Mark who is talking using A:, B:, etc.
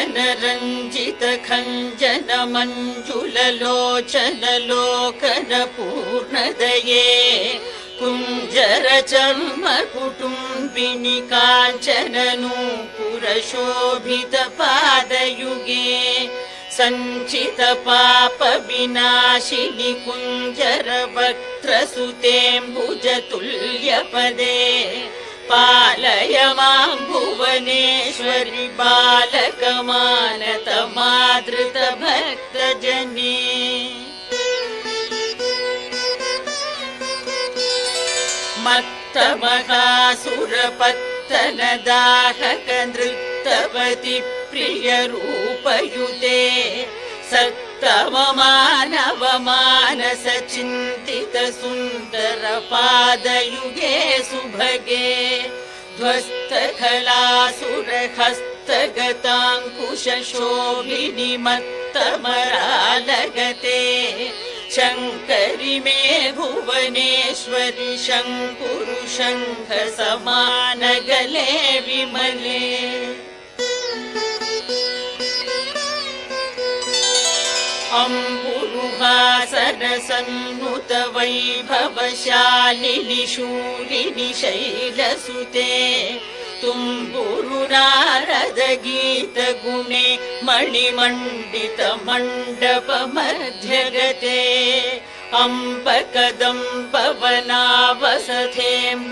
A: जनरञ्जित खञ्जन मञ्जुललोचन लोकन पूर्णदये कुञ्जर चर्म कुटुम्बिनि काञ्चन नूपुर शोभित पादयुगे सञ्चित पाप विनाशिनि कुञ्जर वक्त्रसुतेऽम्बुज तुल्यपदे पालय मां भुवनेश्वरि बालकमानत मादृत भक्तजने मत्त महासुरपत्तन दाहक नृत्तवति प्रिय रूपयुते सत्तम मानव मानस चिन्तित सुन्दर पादयुगे सुभगे ध्वस्त खलासुर हस्तगताङ्कुश शोभिनि मत्तमरालगते शङ्करि मे भुवनेश्वरि शङ्कुरु शङ्ख समानगले विमले अम्बुरुहासन सन्नुत वैभवशालिनि शूलिनि शैलसुते तुम्बुरु नारद गीत गुणे मणिमण्डित मण्डप मध्यगते अम्ब कदम्ब वनावसथे